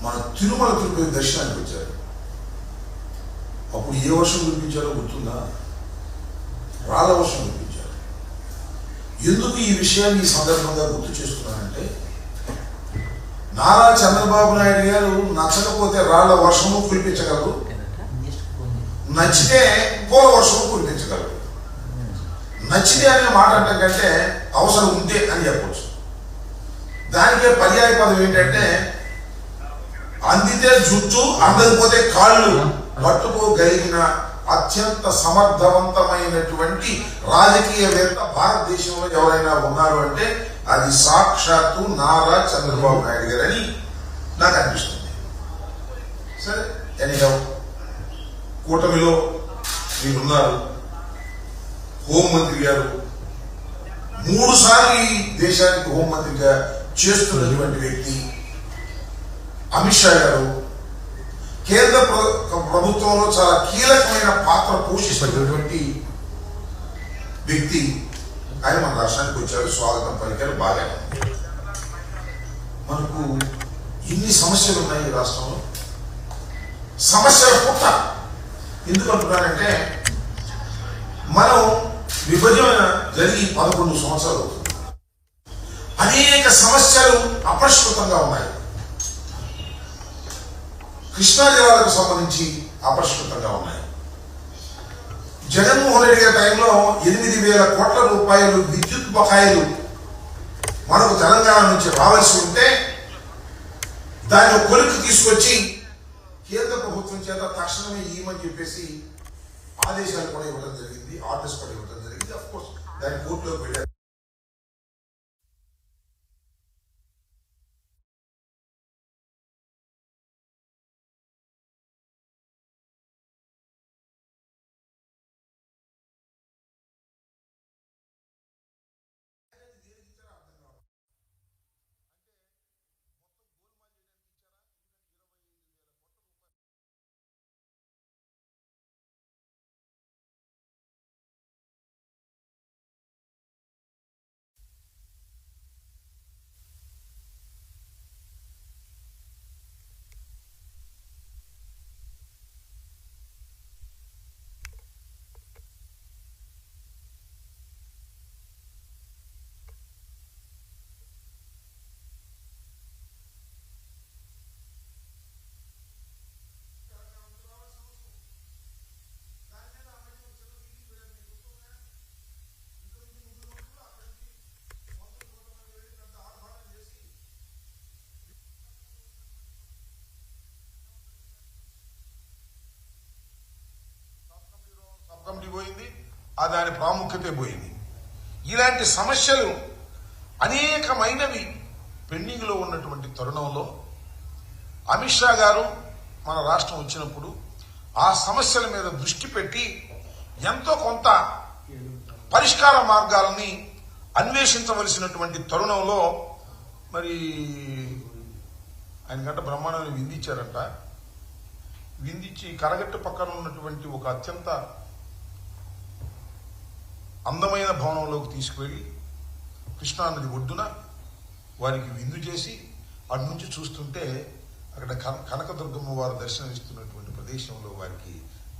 మన తిరుమల తిరుపతి దర్శనానికి వచ్చారు. అప్పుడు ఏ వర్షం కురిపించారో గుర్తుందా? రాళ్ళ వర్షం కురిపించారు. ఎందుకు ఈ విషయాన్ని ఈ సందర్భంగా గుర్తు చేస్తున్నానంటే, నారా చంద్రబాబు నాయుడు గారు నచ్చకపోతే రాళ్ల వర్షము కురిపించగలరు, నచ్చితే పూల వర్షము కురిపించగలరు. నచ్చితే అనే మాట అంటే కంటే అవసరం ఉంటే అని చెప్పవచ్చు. దానికే పర్యాయ పదం ఏంటంటే, అందితే జుట్టు అందకపోతే కాళ్ళు పట్టుకోగలిగిన అత్యంత సమర్థవంతమైనటువంటి రాజకీయవేత్త భారతదేశంలో ఎవరైనా ఉన్నారు అంటే అది సాక్షాత్తు నారా చంద్రబాబు నాయుడు గారని నాకు అనిపిస్తుంది. సరే, ఎన్నికో కూటమిలో మీరున్నారు. హోంమంత్రి గారు 3 సార్లు ఈ దేశానికి హోంమంత్రిగా చేస్తున్నటువంటి వ్యక్తి అమిత్ షా గారు కేంద్ర ప్రభుత్వంలో చాలా కీలకమైన పాత్ర పోషిస్తున్నటువంటి వ్యక్తి. ఆయన మన రాష్ట్రానికి వచ్చారు, స్వాగతం పలికారు, బాగా. మనకు ఇన్ని సమస్యలు ఉన్నాయి ఈ రాష్ట్రంలో. సమస్యల పుట్ట ఎందుకు అంటున్నానంటే, మనం విభజన జరిగి 11 సంవత్సరాలు అవుతుంది. అనేక సమస్యలు అపరిష్కృతంగా ఉన్నాయి. కృష్ణా జిల్లాలకు సంబంధించి అపరిష్కృతంగా ఉన్నాయి. జగన్మోహన్ రెడ్డి గారి టైంలో 8,000 కోట్ల రూపాయలు విద్యుత్ బకాయిలు మనకు తెలంగాణ నుంచి రావాల్సి ఉంటే దాన్ని కొలిక్కి తీసుకొచ్చి కేంద్ర ప్రభుత్వం చేత తక్షణమే ఇవ్వమని చెప్పేసి ఆదేశాలు కూడా ఇవ్వడం జరిగింది, ఆర్డర్స్ కూడా ఇవ్వడం జరిగింది. అఫ్ కోర్స్ దాన్ని కోర్టులోకి వెళ్ళారు. కమిటీ పోయింది, దాని ప్రాముఖ్యత పోయింది. ఇలాంటి సమస్యలు అనేకమైనవి పెండింగ్ లో ఉన్నటువంటి తరుణంలో అమిత్ షా గారు మన రాష్ట్రం వచ్చినప్పుడు ఆ సమస్యల మీద దృష్టి పెట్టి ఎంతో కొంత పరిష్కార మార్గాలని అన్వేషించవలసినటువంటి తరుణంలో మరి ఆయనకంట బ్రహ్మాండాన్ని విందించారంట. విందించి కరగట్టు పక్కన ఉన్నటువంటి ఒక అత్యంత అందమైన భవనంలోకి తీసుకువెళ్లి కృష్ణానది ఒడ్డున వారికి విందు చేసి అటు నుంచి చూస్తుంటే అక్కడ కనకదుర్గమ్మ వారు దర్శనమిస్తున్నటువంటి ప్రదేశంలో వారికి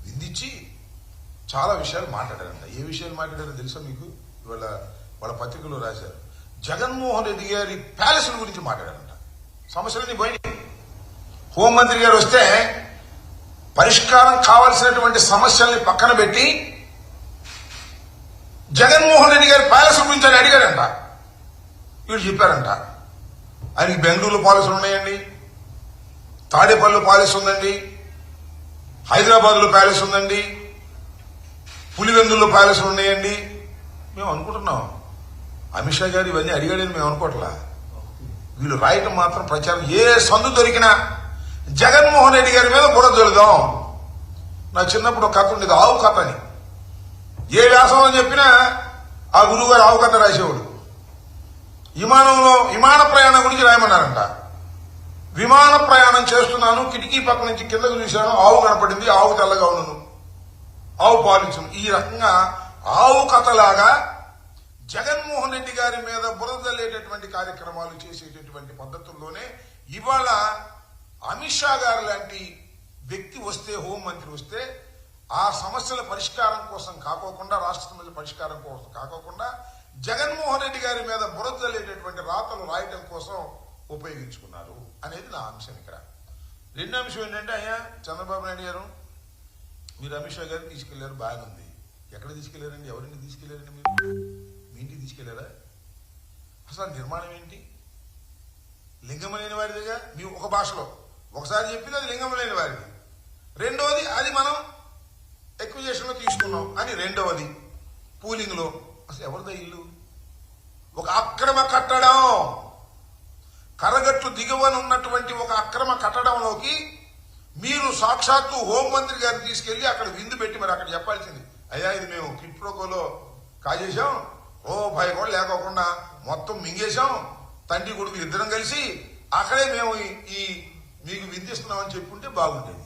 విందించి చాలా విషయాలు మాట్లాడారంట. ఏ విషయాలు మాట్లాడారో తెలుసా మీకు? ఇవాళ వాళ్ళ పత్రికలో రాశారు. జగన్మోహన్ రెడ్డి గారి ప్యాలెస్ల గురించి మాట్లాడారంట. సమస్యలన్నీ పోయినాయి. హోంమంత్రి గారు వస్తే పరిష్కారం కావాల్సినటువంటి సమస్యల్ని పక్కన పెట్టి జగన్మోహన్ రెడ్డి గారి ప్యాలెస్ గురించి అని అడిగాడంట. వీళ్ళు చెప్పారంట, ఆయనకి బెంగళూరులో పాలసీలు ఉన్నాయండి, తాడేపల్లిలో పాలసీ ఉందండి, హైదరాబాద్లో ప్యాలెస్ ఉందండి, పులివెందుల్లో ప్యాలెస్లు ఉన్నాయండి. మేము అనుకుంటున్నాం అమిత్ షా గారు ఇవన్నీ అడిగాడని మేము అనుకోవట్లా. వీళ్ళు రాయటం మాత్రం ప్రచారం. ఏ సందు దొరికినా జగన్మోహన్ రెడ్డి గారి మీద బుర్ర జల్లుదాం. నా చిన్నప్పుడు ఒక కథ ఉండేది, ఆవు కథ అని. ఏ వ్యాసంలో చెప్పినా ఆ గురువు గారు ఆవు కథ రాసేవాడు. విమాన ప్రయాణం గురించి రాయమన్నారంట. విమాన ప్రయాణం చేస్తున్నాను, కిటికీ పక్క నుంచి కిందకు చూశాను, ఆవు కనపడింది, ఆవు తెల్లగా ఉన్నాను, ఆవు పాలించను. ఈ రకంగా ఆవు కథలాగా జగన్మోహన్ రెడ్డి గారి మీద బురద జల్లేటటువంటి కార్యక్రమాలు చేసేటటువంటి పద్ధతుల్లోనే ఇవాళ అమిత్ షా గారు లాంటి వ్యక్తి వస్తే, హోంమంత్రి వస్తే ఆ సమస్యల పరిష్కారం కోసం కాకోకుండా, రాష్ట్ర సమస్యల పరిష్కారం కోసం కాకోకుండా జగన్మోహన్ రెడ్డి గారి మీద బురదలేటటువంటి రాతలు రాయటం కోసం ఉపయోగించుకున్నారు అనేది నా అంశం. ఇక్కడ రెండో అంశం ఏంటంటే, అయ్యా చంద్రబాబు నాయుడు గారు మీరు అమిత్ షా గారిని తీసుకెళ్లారు, బాగానే ఉంది. ఎక్కడ తీసుకెళ్లారండి? ఎవరింటికి తీసుకెళ్లారండి? మీరు మీ ఇంటికి తీసుకెళ్లారా? అసలు నిర్మాణం ఏంటి? లింగం లేని వారిదిగా మీ ఒక భాషలో ఒకసారి చెప్పింది అది లింగం లేని వారిది, రెండవది అది మనం ఎక్విజేషన్ లో తీసుకున్నాం అని రెండవది పూలింగ్ లో. అసలు ఎవరిదా ఇల్లు? ఒక అక్రమ కట్టడం, కరగట్లు దిగువన ఉన్నటువంటి ఒక అక్రమ కట్టడంలోకి మీరు సాక్షాత్తు హోంమంత్రి గారిని తీసుకెళ్లి అక్కడ విందు పెట్టి మరి అక్కడ చెప్పాల్సింది, అయ్యా ఇది మేము కిట్ ప్రోకోలో కాజేశాం, ఓ భయ కూడా లేకోకుండా మొత్తం మింగేశాం, తండ్రి కొడుకు ఇద్దరం కలిసి అక్కడే మేము ఈ మీకు విందిస్తున్నామని చెప్పుంటే బాగుండేది.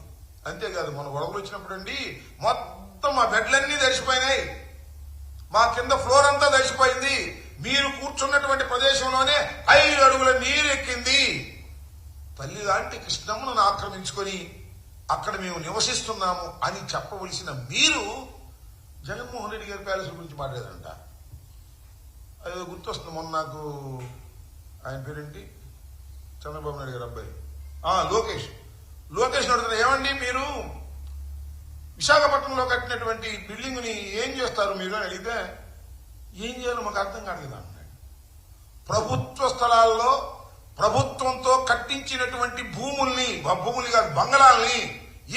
అంతేకాదు మన గొడవలు వచ్చినప్పుడు అండి మొత్తం మా బెడ్లన్నీ తడిసిపోయినాయి, మా కింద ఫ్లోర్ అంతా తడిసిపోయింది, మీరు కూర్చున్నటువంటి ప్రదేశంలోనే 5 అడుగుల నీరు ఎక్కింది. తల్లి లాంటి కృష్ణమ్మను ఆక్రమించుకొని అక్కడ మేము నివసిస్తున్నాము అని చెప్పవలసిన మీరు జగన్మోహన్ రెడ్డి గారి ప్యాలెస్ గురించి మాట్లాడారంట. అదేదో గుర్తొస్తుంది, మొన్న నాకు ఆయన పేరేంటి, చంద్రబాబు నాయుడు గారు అబ్బాయి లోకేష్ అడుగుతున్నా, ఏమండి మీరు విశాఖపట్నంలో కట్టినటువంటి బిల్డింగ్ ని ఏం చేస్తారు మీరు అని అడిగితే, ఏం చేయాలో మాకు అర్థం కాలేదు అన్నాడు. ప్రభుత్వ స్థలాల్లో ప్రభుత్వంతో కట్టించినటువంటి భూముల్ని కాదు బంగళాలని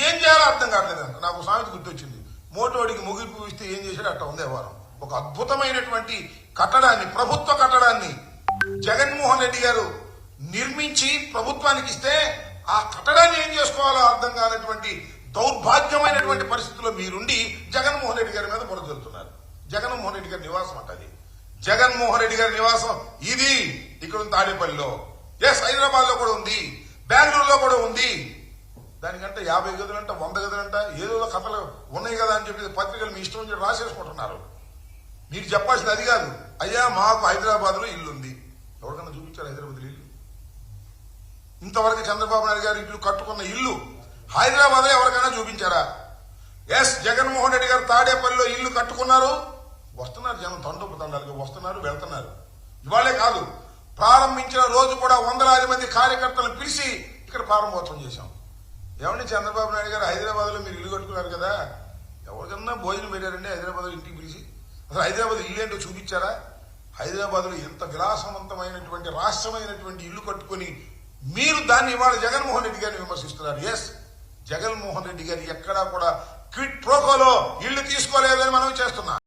ఏం చేయాలో అర్థం కావట్లేదంట. నాకు సామెత గుర్తొచ్చింది, మోటోడికి ముగింపు ఇస్తే ఏం చేశాడు అట్ట ఉంది వ్యవహారం. ఒక అద్భుతమైనటువంటి కట్టడాన్ని, ప్రభుత్వ కట్టడాన్ని జగన్మోహన్ రెడ్డి గారు నిర్మించి ప్రభుత్వానికి ఇస్తే ఆ కట్టడాన్ని ఏం చేసుకోవాలో అర్థం కానటువంటి దౌర్భాగ్యమైనటువంటి పరిస్థితుల్లో మీరుండి జగన్మోహన్ రెడ్డి గారి మీద బురద జల్లుతున్నారు. జగన్మోహన్ రెడ్డి గారి నివాసం అంటది, జగన్మోహన్ రెడ్డి గారి నివాసం ఇది ఇక్కడ ఉంది తాడేపల్లిలో, హైదరాబాద్ లో కూడా ఉంది, బెంగళూరులో కూడా ఉంది. దానికంటే 50 గదులంట 100 గదులంట ఏదో కథలు ఉన్నాయి కదా అని చెప్పి పత్రికలు మీ ఇష్టం నుంచి రాసేసుకుంటున్నారు. మీరు చెప్పాల్సింది అది కాదు, అయ్యా మాకు హైదరాబాద్ లో ఇల్లు ఉంది. ఎవరికన్నా చూపించారు హైదరాబాద్ ఇల్లు? ఇంతవరకు చంద్రబాబు నాయుడు గారు ఇల్లు కట్టుకున్న ఇల్లు హైదరాబాద్ లో ఎవరికైనా చూపించారా? జగన్మోహన్ రెడ్డి గారు తాడేపల్లిలో ఇల్లు కట్టుకున్నారు, వస్తున్నారు జనం, తండాలుగా వస్తున్నారు, వెళ్తున్నారు. ఇవాళే కాదు, ప్రారంభించిన రోజు కూడా వందలాది మంది కార్యకర్తలను పిలిచి ఇక్కడ ప్రారంభోత్సవం చేశాం. ఏమండి చంద్రబాబు నాయుడు గారు హైదరాబాద్ లో మీరు ఇల్లు కట్టుకున్నారు కదా, ఎవరికన్నా భోజనం పెట్టారండి హైదరాబాద్ లో ఇంటికి పిలిచి? అసలు హైదరాబాద్ ఇల్లు ఏంటో చూపించారా? హైదరాబాద్ లో ఎంత విలాసవంతమైనటువంటి రాష్ట్రమైనటువంటి ఇల్లు కట్టుకుని మీరు దాన్ని ఇవాళ జగన్మోహన్ రెడ్డి గారిని విమర్శిస్తున్నారు. జగన్మోహన్ రెడ్డి గారు ఎక్కడా కూడా క్విట్ ప్రోకోలో ఇల్లు తీసుకోలేదని మనం చేస్తున్నాం.